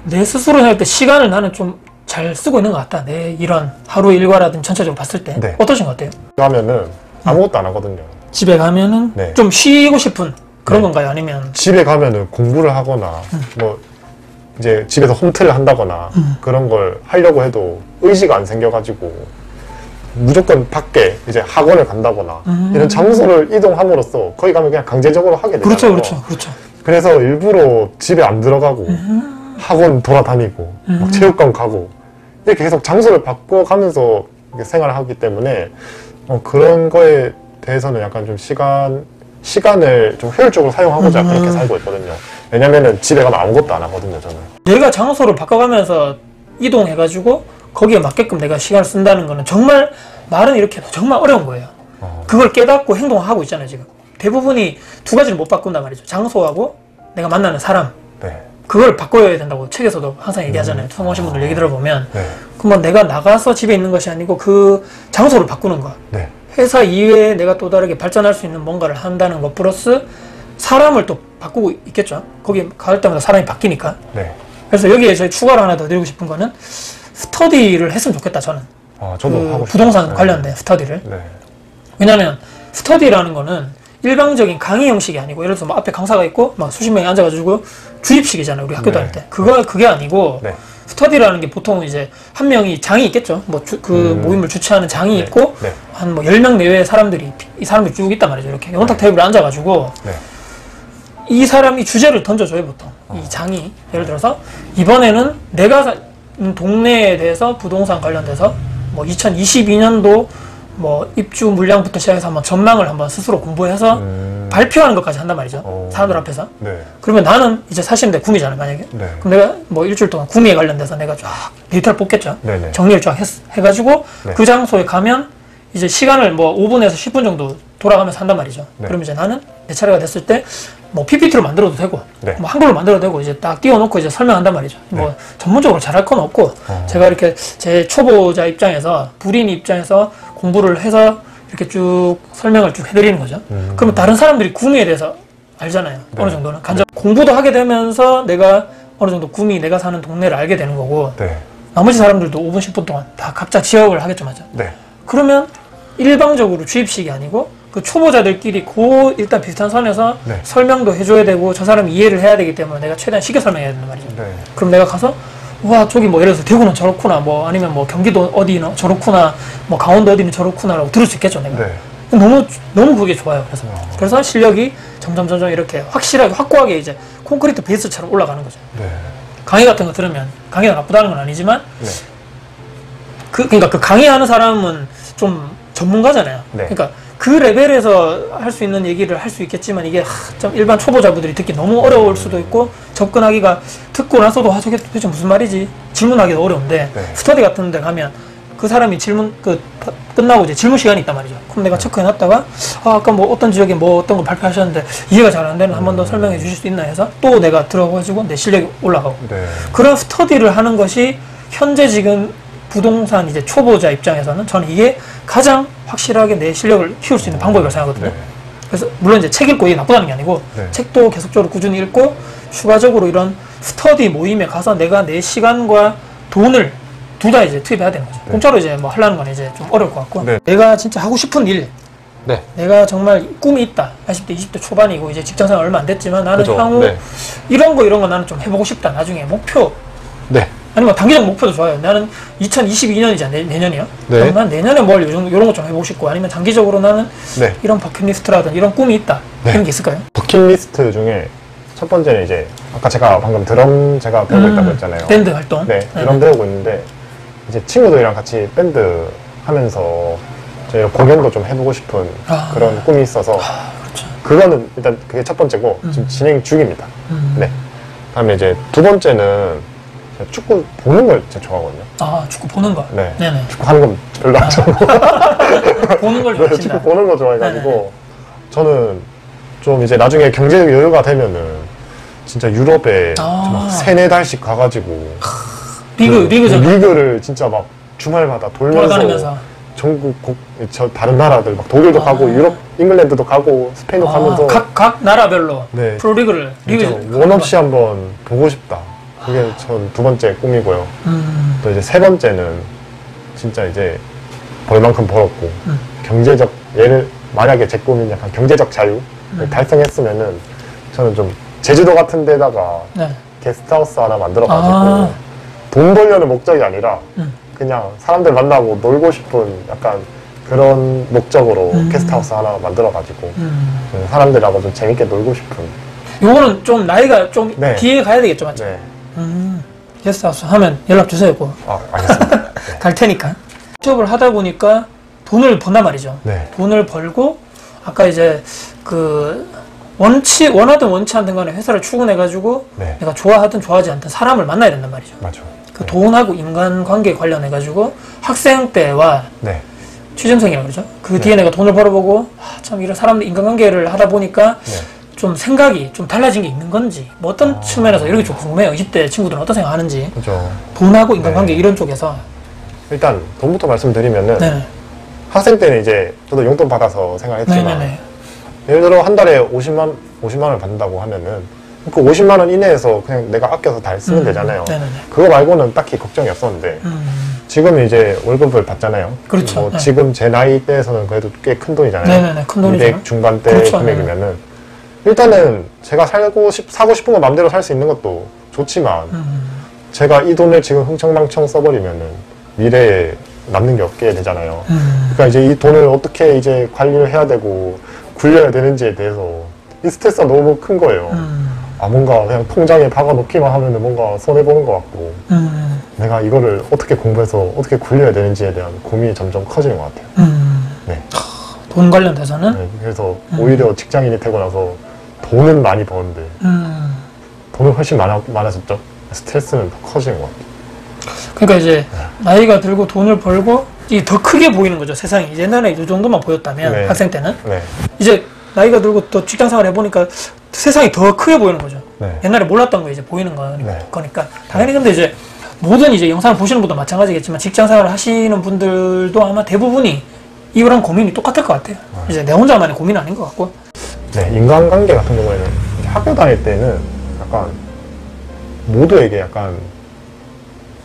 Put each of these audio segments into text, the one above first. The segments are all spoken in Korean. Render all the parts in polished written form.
내 스스로 생각할 때 시간을 나는 좀 잘 쓰고 있는 것 같다. 내 이런 하루 일과라든지 전체적으로 봤을 때. 네. 어떠신 것 같아요? 가면은 아무것도 안 하거든요. 집에 가면은 네. 좀 쉬고 싶은 그런 네. 건가요? 아니면 집에 가면은 공부를 하거나 뭐 이제 집에서 홈트를 한다거나 그런 걸 하려고 해도 의지가 안 생겨가지고 무조건 밖에 이제 학원을 간다거나 이런 장소를 이동함으로써 거기 가면 그냥 강제적으로 하게 되잖아요. 그렇죠, 그렇죠, 그렇죠. 그래서 일부러 집에 안 들어가고 학원 돌아다니고 막 체육관 가고 이렇게 계속 장소를 바꿔가면서 이렇게 생활을 하기 때문에 그런 거에 대해서는 약간 좀 시간을 좀 효율적으로 사용하고자 그렇게 살고 있거든요. 왜냐면은 집에 가면 아무것도 안 하거든요, 저는. 내가 장소를 바꿔가면서 이동해가지고 거기에 맞게끔 내가 시간을 쓴다는 거는 정말 말은 이렇게 해도 정말 어려운 거예요. 그걸 깨닫고 행동을 하고 있잖아요, 지금. 대부분이 두 가지를 못 바꾼단 말이죠. 장소하고 내가 만나는 사람. 네. 그걸 바꿔야 된다고 책에서도 항상 얘기하잖아요. 성공하신 분들 얘기 들어보면. 네. 그러면 내가 나가서 집에 있는 것이 아니고 그 장소를 바꾸는 거. 네. 회사 이외에 내가 또 다르게 발전할 수 있는 뭔가를 한다는 것 플러스 사람을 또 바꾸고 있겠죠. 거기 갈 때마다 사람이 바뀌니까. 네. 그래서 여기에 저희 추가로 하나 더 드리고 싶은 거는 스터디를 했으면 좋겠다, 저는. 저도 그 하고 싶어요. 부동산 네. 관련된 스터디를. 네. 왜냐면 스터디라는 거는 일방적인 강의 형식이 아니고 예를 들어서 뭐 앞에 강사가 있고 막 수십 명이 앉아가지고 주입식이잖아요, 우리 학교 네. 다닐 때. 그게 아니고 네. 스터디라는 게 보통 이제 한 명이 장이 있겠죠. 뭐 그 모임을 주최하는 장이 네. 있고 네. 한 뭐 10명 내외의 사람들이 이 사람들이 쭉 있단 말이죠. 이렇게 영탁 테이블에 앉아가지고 네. 이 사람이 주제를 던져줘요, 보통. 이 장이. 예를 들어서 이번에는 내가 사는 동네에 대해서 부동산 관련돼서 뭐 2022년도 뭐 입주 물량부터 시작해서 한번 전망을 한번 스스로 공부해서 발표하는 것까지 한단 말이죠. 사람들 앞에서. 네. 그러면 나는 이제 사시는데 구미잖아요, 만약에. 네. 그럼 내가 뭐 일주일 동안 구미에 관련돼서 내가 쫙 데이터를 뽑겠죠. 네네. 정리를 쫙 해가지고 네. 그 장소에 가면 이제 시간을 뭐 5분에서 10분 정도 돌아가면서 한단 말이죠. 네. 그럼 이제 나는 내 차례가 됐을 때 뭐 PPT로 만들어도 되고, 네. 뭐 한글로 만들어도 되고, 이제 딱 띄워놓고 이제 설명한단 말이죠. 뭐 전문적으로 잘할 건 없고, 제가 이렇게 제 초보자 입장에서, 불인 입장에서 공부를 해서 이렇게 쭉 설명을 쭉 해드리는 거죠. 그러면 다른 사람들이 구미에 대해서 알잖아요. 네. 어느 정도는. 공부도 하게 되면서 내가 어느 정도 구미, 내가 사는 동네를 알게 되는 거고, 네. 나머지 사람들도 5분, 10분 동안 다 각자 지역을 하겠죠, 맞아. 네. 그러면 일방적으로 주입식이 아니고 그 초보자들끼리 일단 비슷한 선에서 네. 설명도 해줘야 되고 저 사람이 이해를 해야 되기 때문에 내가 최대한 쉽게 설명해야 된단 말이죠. 네. 그럼 내가 가서 와 저기 뭐 예를 들어서 대구는 저렇구나 뭐 아니면 뭐 경기도 어디는 저렇구나 뭐 강원도 어디는 저렇구나라고 들을 수 있겠죠, 내가. 네. 너무 그게 좋아요. 그래서 실력이 점점 이렇게 확실하게 확고하게 이제 콘크리트 베이스처럼 올라가는 거죠. 네. 강의 같은 거 들으면 강의가 나쁘다는 건 아니지만 네. 그러니까 그 강의하는 사람은 좀 전문가잖아요. 네. 그러니까 그 레벨에서 할 수 있는 얘기를 할 수 있겠지만 이게 좀 일반 초보자분들이 듣기 너무 어려울 수도 있고 접근하기가 듣고 나서도 저게 도대체 무슨 말이지 질문하기도 어려운데 네. 스터디 같은 데 가면 그 사람이 끝나고 이제 질문 시간이 있단 말이죠. 그럼 내가 체크해놨다가 아까 뭐 어떤 지역에 뭐 어떤 거 발표하셨는데 이해가 잘 안 되는 한 번 더 설명해 주실 수 있나 해서 또 내가 들어가지고 내 실력이 올라가고 네. 그런 스터디를 하는 것이 현재 지금 부동산 이제 초보자 입장에서는 저는 이게 가장 확실하게 내 실력을 키울 수 있는 방법이라고 생각하거든요. 네. 그래서 물론 이제 책 읽고 이게 나쁘다는 게 아니고 네. 책도 계속적으로 꾸준히 읽고 추가적으로 이런 스터디 모임에 가서 내가 내 시간과 돈을 둘 다 이제 투입해야 되는 거죠. 네. 공짜로 이제 뭐 하려는 건 이제 좀 어려울 것 같고 네. 내가 진짜 하고 싶은 일 네. 내가 정말 꿈이 있다. 40대, 20대 초반이고 이제 직장생활 얼마 안 됐지만 나는 그죠. 향후 네. 이런 거 나는 좀 해보고 싶다. 나중에 목표 네. 아니면 단기적 목표도 좋아요. 나는 2022년이잖아, 내년이요. 네. 그럼 난 내년에 뭘 이런 거 좀 해보고 싶고, 아니면 장기적으로 나는 네. 이런 버킷리스트라든 이런 꿈이 있다. 네. 이런 게 있을까요? 버킷리스트 중에 첫 번째는 이제 아까 제가 방금 드럼 제가 배우고 있다고 했잖아요. 밴드 활동. 네, 드럼 배우고 있는데 이제 친구들이랑 같이 밴드 하면서 저희 공연도 좀 해보고 싶은 그런 꿈이 있어서 그렇죠. 그거는 일단 그게 첫 번째고 지금 진행 중입니다. 네. 다음에 이제 두 번째는 제가 축구 보는 걸 진짜 좋아하거든요. 축구 보는 거. 네. 네네. 축구 하는 건 별로 안 좋아하고 보는 걸 네, 좋아하신다. 축구 보는 거 좋아해가지고 네네. 저는 좀 이제 나중에 경제적 여유가 되면은 진짜 유럽에 막 3-4달씩 가가지고 리그를 진짜 막 주말마다 돌면서 돌아다니면서. 전국 다른 나라들 막 독일도 가고 유럽 잉글랜드도 가고 스페인도 가면서 각 나라별로 네. 프로리그를 진짜 원 없이 한번 보고 싶다. 그게 전 두 번째 꿈이고요. 또 이제 세 번째는 진짜 이제 벌 만큼 벌었고 경제적 만약에 제 꿈인 약간 경제적 자유를 달성했으면은 저는 좀 제주도 같은 데다가 네. 게스트하우스 하나 만들어가지고 돈 벌려는 목적이 아니라 그냥 사람들 만나고 놀고 싶은 약간 그런 목적으로 게스트하우스 하나 만들어가지고 사람들하고 좀 재밌게 놀고 싶은. 요거는 좀 나이가 좀 네. 뒤에 가야 되겠죠, 맞죠? 네. 게스트하우스 하면 연락 주세요, 꼭. 알겠습니다. 네. 갈 테니까. 취업을 하다 보니까 돈을 번단 말이죠. 네. 돈을 벌고 아까 이제 그 원하든 원치 않든 간에 회사를 출근해가지고 네. 내가 좋아하든 좋아하지 않든 사람을 만나야 된단 말이죠. 맞죠. 그 돈하고 인간관계 관련해가지고 학생 때와 네. 취준생이라고 그러죠. 그 네. 뒤에 내가 돈을 벌어보고 참 이런 사람들 인간관계를 하다 보니까 네. 좀 생각이 좀 달라진 게 있는 건지 뭐 어떤 측면에서 이런 게 좀 궁금해요. 20대 친구들은 어떤 생각하는지. 그죠. 돈하고 인간관계 네. 이런 쪽에서. 일단 돈부터 말씀드리면은 네네. 학생 때는 이제 저도 용돈 받아서 생활했지만 네네네. 예를 들어 한 달에 50만 원을 받는다고 하면은 그 50만 원 이내에서 그냥 내가 아껴서 다 쓰면 되잖아요. 네네네. 그거 말고는 딱히 걱정이 없었는데 지금 이제 월급을 받잖아요. 그렇죠. 뭐 네. 지금 제 나이 때에서는 그래도 꽤 큰 돈이잖아요. 네네네. 큰 돈이죠. 200 중반대 그렇죠. 금액이면은 일단은 제가 사고 싶은 거 마음대로 살 수 있는 것도 좋지만 제가 이 돈을 지금 흥청망청 써버리면은 미래에 남는 게 없게 되잖아요. 그러니까 이제 이 돈을 어떻게 이제 관리를 해야 되고 굴려야 되는지에 대해서 이 스트레스가 너무 큰 거예요. 뭔가 그냥 통장에 박아 놓기만 하면은 뭔가 손해보는 것 같고 내가 이거를 어떻게 공부해서 어떻게 굴려야 되는지에 대한 고민이 점점 커지는 것 같아요. 네. 돈 관련돼서는? 네, 그래서 오히려 직장인이 되고 나서 돈은 많이 버는데 돈은 훨씬 많아졌죠. 스트레스는 더 커지는 것 같아요. 그러니까 이제 나이가 들고 돈을 벌고 이게 더 크게 보이는 거죠, 세상이. 옛날에 이 정도만 보였다면 네. 학생 때는 네. 이제 나이가 들고 또 직장 생활 해보니까 세상이 더 크게 보이는 거죠. 네. 옛날에 몰랐던 거 이제 보이는 네. 거니까 당연히. 근데 이제 모든 이제 영상을 보시는 분도 마찬가지겠지만 직장 생활을 하시는 분들도 아마 대부분이 이런 고민이 똑같을 것 같아요. 이제 내 혼자만의 고민은 아닌 것 같고. 네, 인간관계 같은 경우에는 이제 학교 다닐 때는 약간 모두에게 약간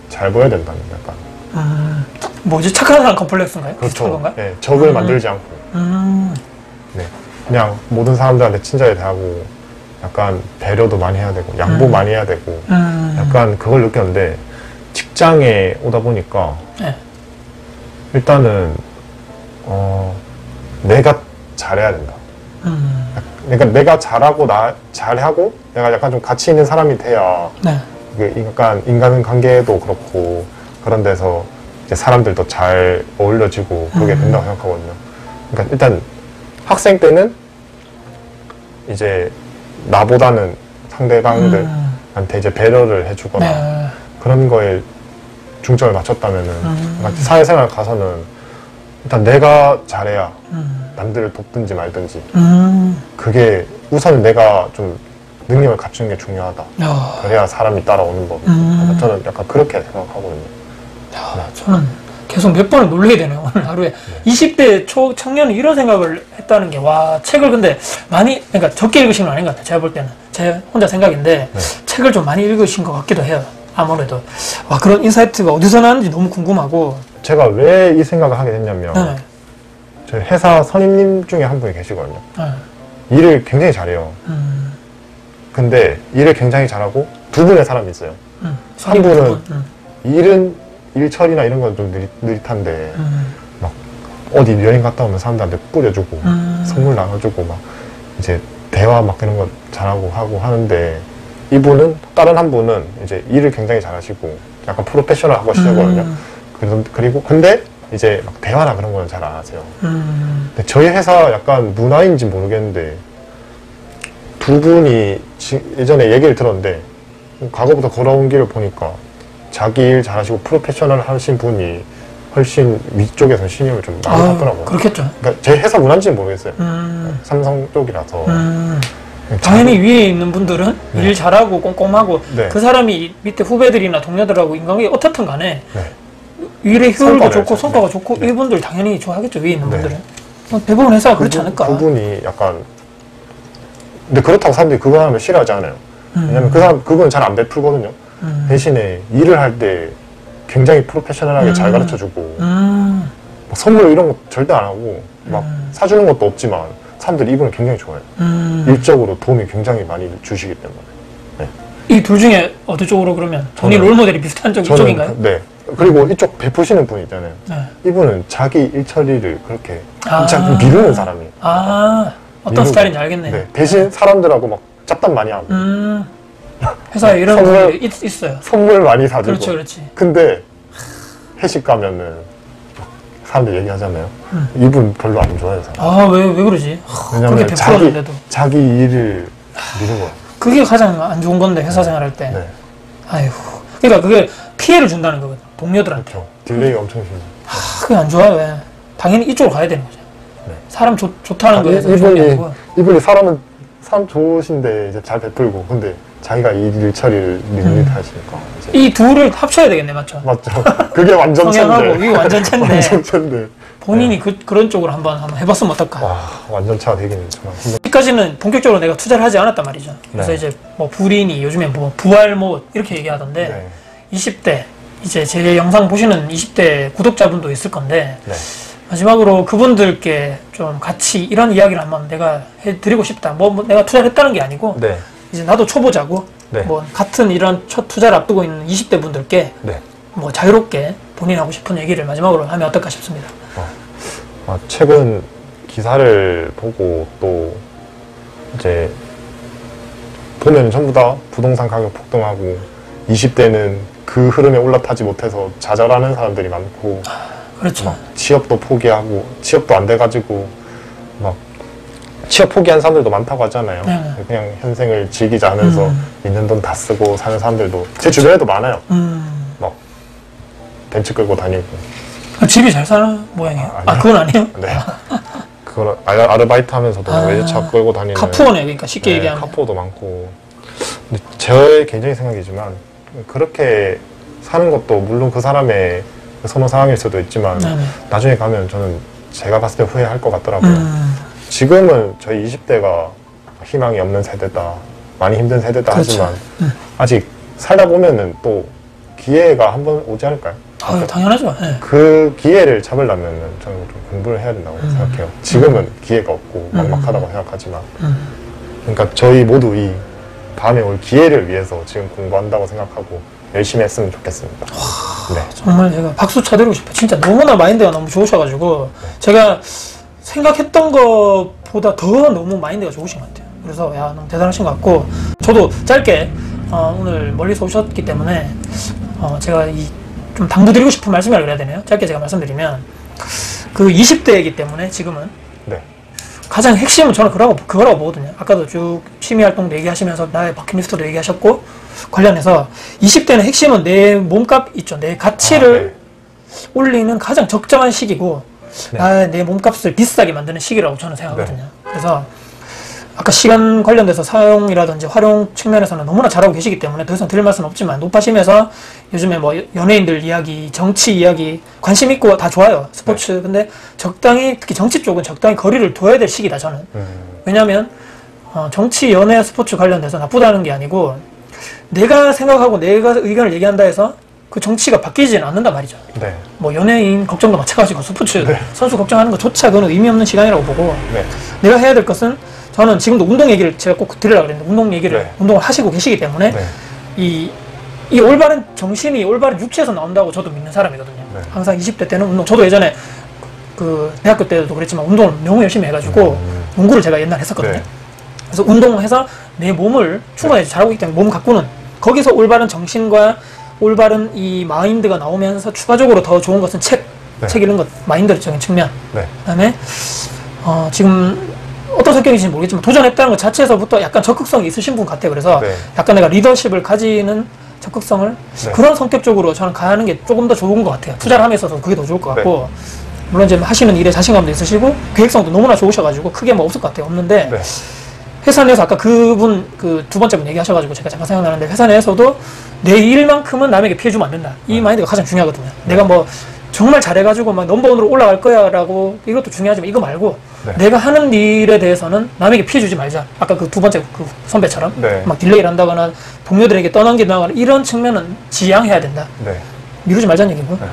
잘 보여야 된다는 약간 뭐지, 착한 사람 컴플렉스인가요? 비슷한 그렇죠. 건가요? 네, 적을 만들지 않고 음. 네, 그냥 모든 사람들한테 친절히 대하고 약간 배려도 많이 해야 되고 양보 많이 해야 되고 약간 그걸 느꼈는데 직장에 오다 보니까 네. 일단은 내가 잘해야 된다. 그러니까 내가 잘하고 내가 약간 좀 가치 있는 사람이 돼야 네. 약간 인간관계도 그렇고 그런 데서 이제 사람들도 잘 어울려지고 그게 된다고 생각하거든요. 그러니까 일단 학생 때는 이제 나보다는 상대방들한테 이제 배려를 해주거나 네. 그런 거에 중점을 맞췄다면은 약간 사회생활 가서는 일단 내가 잘해야 남들을 돕든지 말든지 그게 우선 내가 좀 능력을 갖추는 게 중요하다. 야. 그래야 사람이 따라오는 법. 저는 약간 그렇게 생각하거든요. 야, 저는 계속 몇 번을 놀래야 되네요. 오늘 하루에. 20대 청년이 이런 생각을 했다는 게, 와, 책을 근데 많이, 그러니까 적게 읽으신 건 아닌 것 같아요. 제가 볼 때는. 제 혼자 생각인데, 네. 책을 좀 많이 읽으신 것 같기도 해요. 아무래도. 와, 그런 인사이트가 어디서 나는지 너무 궁금하고. 제가 왜 이 생각을 하게 됐냐면, 네. 저희 회사 선임님 중에 한 분이 계시거든요. 네. 일을 굉장히 잘해요. 근데 일을 굉장히 잘하고 두 분의 사람이 있어요. 한 분은 일 처리나 이런 건 좀 느릿한데 막 어디 여행 갔다 오면 사람들한테 뿌려주고 선물 나눠주고 막 이제 대화 막 이런 거 잘하고 하고 하는데 이분은 다른 한 분은 이제 일을 굉장히 잘하시고 약간 프로페셔널하고 하시거든요. 그리고 근데 이제 막 대화나 그런 거는 잘 안 하세요. 근데 저희 회사 약간 문화인지 모르겠는데 두 분이 예전에 얘기를 들었는데 과거부터 걸어온 길을 보니까 자기 일 잘하시고 프로페셔널 하신 분이 훨씬 위쪽에서 신임을 좀 많이 받더라고요. 그렇겠죠. 그러니까 제 회사 문화인지는 모르겠어요. 삼성 쪽이라서. 당연히 위에 있는 분들은 네. 일 잘하고 꼼꼼하고 네. 그 사람이 밑에 후배들이나 동료들하고 인간관계 어떻든 간에 네. 일의 효율도 성과가 좋고 있죠. 성과가 네. 좋고 네. 이분들 당연히 좋아하겠죠. 위에 있는 네. 분들은. 대부분 회사가 그렇지 않을까. 그분이 약간 근데 그렇다고 사람들이 그거 하면 싫어하지 않아요. 왜냐면 그분 잘 안 베풀거든요. 대신에 일을 할 때 굉장히 프로페셔널하게 잘 가르쳐주고 막 선물 이런 거 절대 안 하고 막 사주는 것도 없지만 사람들이 이분을 굉장히 좋아해요. 일적으로 도움이 굉장히 많이 주시기 때문에. 네. 이 둘 중에 어느 쪽으로 그러면 본인 롤모델이 비슷한 쪽 이쪽인가요? 네. 그리고 이쪽 베푸시는 분 있잖아요. 네. 이분은 자기 일 처리를 그렇게 아. 진짜 미루는 사람이에요. 어떤 미루고. 스타일인지 알겠네. 네. 대신 사람들하고 막 잡담 많이 하고 회사에 이런 선물- 분들이 있어요. 선물 많이 사주고. 그렇죠, 그렇지. 근데 회식 가면은 사람들 얘기하잖아요. 이분 별로 안 좋아해서. 왜 그러지? 왜냐면 그렇게 자기, 베풀었는데도. 자기 일을 미루는 거예요. 그게 가장 안 좋은 건데, 회사 생활할 때. 네. 아이고. 그러니까 그게 피해를 준다는 거거든. 동료들한테. 그렇죠. 딜레이가 엄청 심해요. 그게 안 좋아요. 왜? 당연히 이쪽으로 가야 되는 거죠. 네. 사람 좋다는 거에서 좋은 게 이분이, 아니고. 이분이 사람 좋으신데 이제 잘 베풀고, 근데 자기가 일 처리를 밋밋 하시니까. 이제. 이 둘을 합쳐야 되겠네, 맞죠? 맞죠. 그게 완전 성향하고 차인데. 이거 완전 차인데. 완전 차인데. 본인이 그런 쪽으로 한번 해봤으면 어떨까? 와, 완전 차 되기는 정말 힘들. 여기까지는 본격적으로 내가 투자를 하지 않았단 말이죠. 그래서 네. 이제 뭐 불인이 요즘에 뭐 부활못 이렇게 얘기하던데 네. 20대 이제 제 영상 보시는 20대 구독자분도 있을 건데 네. 마지막으로 그분들께 좀 같이 이런 이야기를 한번 내가 해드리고 싶다. 뭐 내가 투자를 했다는 게 아니고 네. 이제 나도 초보자고 네. 뭐 같은 이런 첫 투자를 앞두고 있는 20대 분들께 네. 뭐 자유롭게 본인 하고 싶은 얘기를 마지막으로 하면 어떨까 싶습니다. 최근 기사를 보고 또 이제 보면 전부 다 부동산 가격 폭등하고 20대는 그 흐름에 올라타지 못해서 좌절하는 사람들이 많고 그렇죠. 막 취업도 포기하고 취업도 안 돼가지고 막 취업 포기한 사람들도 많다고 하잖아요. 네. 그냥 현생을 즐기자 하면서 있는 돈 다 쓰고 사는 사람들도 제 주변에도 많아요. 막 벤츠 끌고 다니고. 집이 잘 사는 모양이에요. 아니요. 그건 아니에요? 네. 그걸 아르바이트 하면서도 외제차 끌고 다니는. 카푸어네, 그러니까 쉽게 네, 얘기하면. 카푸어도 많고. 근데 제 개인적인 생각이지만 그렇게 사는 것도 물론 그 사람의 선호 상황일 수도 있지만 네네. 나중에 가면 저는 제가 봤을 때 후회할 것 같더라고요. 지금은 저희 20대가 희망이 없는 세대다, 많이 힘든 세대다 그렇죠. 하지만 아직 살다 보면은 또 기회가 한번 오지 않을까요? 당연하죠. 네. 그 기회를 잡으려면 저는 좀 공부를 해야 된다고 생각해요. 지금은 기회가 없고 막막하다고 생각하지만 그러니까 저희 모두 이 다음에 올 기회를 위해서 지금 공부한다고 생각하고 열심히 했으면 좋겠습니다. 네. 정말 제가 박수 쳐드리고 싶어요. 진짜 너무나 마인드가 너무 좋으셔가지고 제가 생각했던 것보다 더 너무 마인드가 좋으신 것 같아요. 그래서 야, 너무 대단하신 것 같고 저도 짧게 오늘 멀리서 오셨기 때문에 제가 좀 당부드리고 싶은 말씀이라고 그래야 되나요? 짧게 제가 말씀드리면 그 20대이기 때문에 지금은 네. 가장 핵심은 저는 그거라고 보거든요. 아까도 쭉 취미활동도 얘기하시면서 나의 버킷리스트도 얘기하셨고 관련해서 20대는 핵심은 내 몸값 있죠. 내 가치를 올리는 가장 적정한 시기고 내 몸값을 비싸게 만드는 시기라고 저는 생각하거든요. 그래서 아까 시간 관련돼서 사용이라든지 활용 측면에서는 너무나 잘하고 계시기 때문에 더 이상 드릴 말씀은 없지만 높아심에서 요즘에 뭐 연예인들 이야기, 정치 이야기 관심 있고 다 좋아요. 스포츠. 근데 적당히 특히 정치 쪽은 적당히 거리를 둬야 될 시기다 저는. 왜냐하면 정치, 연예, 스포츠 관련돼서 나쁘다는 게 아니고 내가 생각하고 내가 의견을 얘기한다 해서 그 정치가 바뀌지는 않는단 말이죠. 네. 뭐 연예인 걱정도 마찬가지고 스포츠 선수 걱정하는 것조차 그건 의미 없는 시간이라고 보고 내가 해야 될 것은 저는 지금도 운동 얘기를 제가 꼭 드리려고 그랬는데 운동 얘기를 운동을 하시고 계시기 때문에 이 올바른 정신이 올바른 육체에서 나온다고 저도 믿는 사람이거든요. 항상 20대 때는 운동 저도 예전에 그 대학교 때도 그랬지만 운동을 너무 열심히 해가지고 농구를 제가 옛날에 했었거든요. 그래서 운동해서 내 몸을 충분히 잘하고 있기 때문에 몸 갖고는 거기서 올바른 정신과 올바른 이 마인드가 나오면서 추가적으로 더 좋은 것은 책 읽는 것, 마인드적인 측면. 그다음에 지금 어떤 성격인지 모르겠지만 도전했다는 것 자체에서부터 약간 적극성이 있으신 분 같아요. 그래서 약간 내가 리더십을 가지는 적극성을 그런 성격적으로 저는 가는 게 조금 더 좋은 것 같아요. 투자를 함에 있어서 그게 더 좋을 것 같고 물론 이제 하시는 일에 자신감도 있으시고 계획성도 너무나 좋으셔가지고 크게 뭐 없을 것 같아요. 없는데 회사 내에서 아까 그분 그 두 번째 분 얘기하셔가지고 제가 잠깐 생각나는데 회사 내에서도 내 일만큼은 남에게 피해주면 안 된다. 이 마인드가 가장 중요하거든요. 내가 뭐 정말 잘해가지고 막 넘버원으로 올라갈 거야 라고 이것도 중요하지만 이거 말고 네. 내가 하는 일에 대해서는 남에게 피해 주지 말자. 아까 그 두 번째 그 선배처럼 네. 막 딜레이를 한다거나 동료들에게 떠넘긴다거나 이런 측면은 지양해야 된다. 네. 미루지 말자는 얘기고. 네.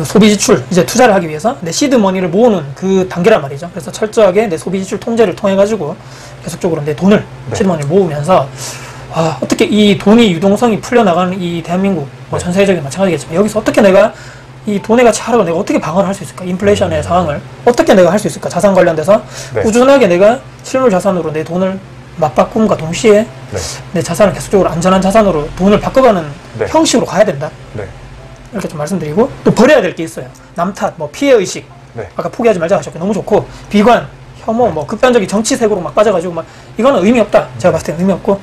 소비 지출, 이제 투자를 하기 위해서 내 시드 머니를 모으는 그 단계란 말이죠. 그래서 철저하게 내 소비 지출 통제를 통해 가지고 계속적으로 내 돈을 네. 시드 머니를 모으면서 어떻게 이 돈이 유동성이 풀려나가는 이 대한민국, 뭐 전 세계적인 마찬가지겠지만 여기서 어떻게 내가 이 돈의 가치 하락을 내가 어떻게 방어를 할 수 있을까? 인플레이션의 상황을 어떻게 내가 할 수 있을까? 자산 관련돼서 네. 꾸준하게 내가 실물 자산으로 내 돈을 맞바꿈과 동시에 네. 내 자산을 계속적으로 안전한 자산으로 돈을 바꿔가는 네. 형식으로 가야 된다. 네. 이렇게 좀 말씀드리고 또 버려야 될 게 있어요. 남 탓, 뭐 피해의식. 네. 아까 포기하지 말자 하셨고 너무 좋고 비관, 혐오, 뭐 극단적인 정치색으로 막 빠져가지고 막 이거는 의미 없다. 제가 봤을 때는 의미 없고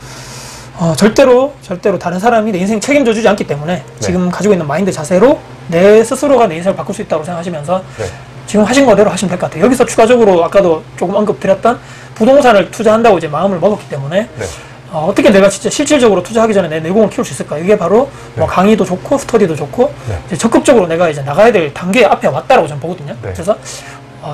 절대로 다른 사람이 내 인생 책임져 주지 않기 때문에 지금 가지고 있는 마인드 자세로 내 스스로가 내 인생을 바꿀 수 있다고 생각하시면서 네. 지금 하신 거대로 하시면 될 것 같아요. 여기서 추가적으로 아까도 조금 언급드렸던 부동산을 투자한다고 이제 마음을 먹었기 때문에 네. 어떻게 내가 진짜 실질적으로 투자하기 전에 내 내공을 키울 수 있을까? 이게 바로 뭐 강의도 좋고 스터디도 좋고 네. 이제 적극적으로 내가 이제 나가야 될 단계 앞에 왔다라고 저는 보거든요. 네. 그래서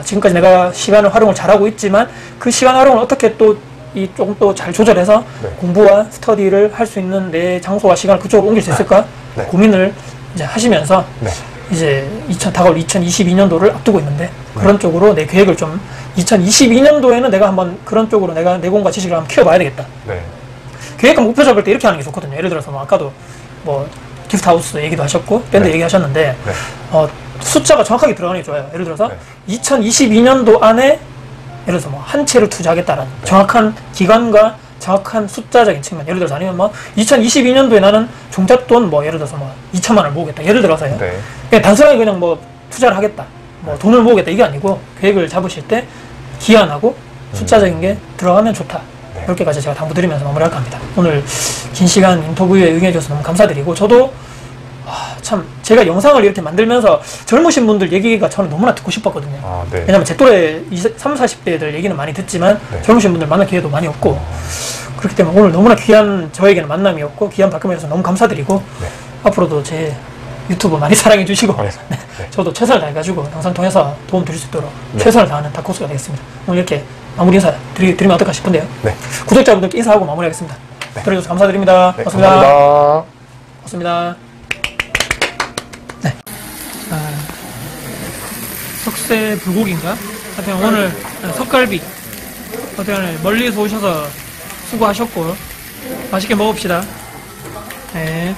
지금까지 내가 시간을 활용을 잘하고 있지만 그 시간 활용을 어떻게 또 이 조금 또 잘 조절해서 네. 공부와 스터디를 할 수 있는 내 장소와 시간을 그쪽으로 옮길 수 있을까? 네. 고민을 이제 하시면서 네. 이제 다가올 2022년도를 앞두고 있는데 그런 쪽으로 내 계획을 좀 2022년도에는 내가 한번 그런 쪽으로 내가 내공과 지식을 한번 키워봐야 되겠다. 네. 계획과 목표 잡을 때 이렇게 하는 게 좋거든요. 예를 들어서 뭐 아까도 뭐 기프트하우스 얘기도 하셨고 밴드 네. 얘기하셨는데 네. 숫자가 정확하게 들어가는 게 좋아요. 예를 들어서 네. 2022년도 안에 예를 들어서 뭐 한 채를 투자하겠다라는 정확한 기간과 정확한 숫자적인 측면. 예를 들어서 아니면 뭐 2022년도에 나는 종잣돈 뭐 예를 들어서 뭐 2천만 원을 모으겠다. 예를 들어서요. 네. 그냥 단순하게 그냥 뭐 투자를 하겠다. 뭐 돈을 모으겠다. 이게 아니고 계획을 잡으실 때 기한하고 숫자적인 게 들어가면 좋다. 네. 이렇게까지 제가 당부드리면서 마무리할까 합니다. 오늘 긴 시간 인터뷰에 응해 주셔서 너무 감사드리고 저도 참 제가 영상을 이렇게 만들면서 젊으신 분들 얘기가 저는 너무나 듣고 싶었거든요. 네. 왜냐면 제 또래 30, 40대들 얘기는 많이 듣지만 네. 젊으신 분들 만날 기회도 많이 없고 그렇기 때문에 오늘 너무나 귀한 저에게는 만남이었고 귀한 발걸음이어서 너무 감사드리고 네. 앞으로도 제 유튜브 많이 사랑해 주시고 네. 네. 저도 최선을 다해가지고 영상 통해서 도움 드릴 수 있도록 네. 최선을 다하는 다코스가 되겠습니다. 오늘 이렇게 마무리 인사 드리면 어떨까 싶은데요. 네. 구독자분들께 인사하고 마무리하겠습니다. 네. 들어주셔서 감사드립니다. 네. 고맙습니다. 감사합니다. 고맙습니다. 네. 석쇠 불고기인가? 하여튼 오늘 석갈비. 하여튼 멀리서 오셔서 수고하셨고 맛있게 먹읍시다. 네.